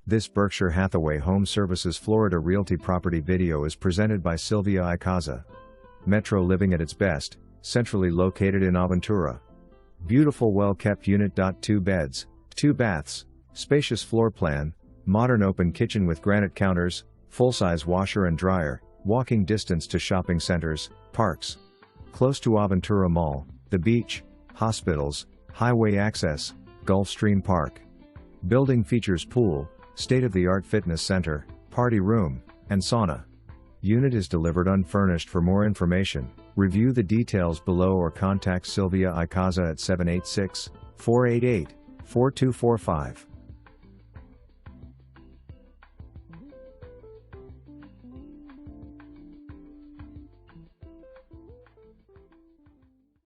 This Berkshire Hathaway HomeServices Florida Realty property video is presented by Silvia Icaza. Metro living at its best, centrally located in Aventura. Beautiful well-kept unit. 2 beds, 2 baths, spacious floor plan, modern open kitchen with granite counters, full-size washer and dryer, walking distance to shopping centers, parks. Close to Aventura Mall, the beach, hospitals, highway access, GULFSTREAM Park. Building features pool, state-of-the-art fitness center, party room, and sauna. Unit is delivered unfurnished. For more information, review the details below or contact Silvia Icaza at 786-488-4245.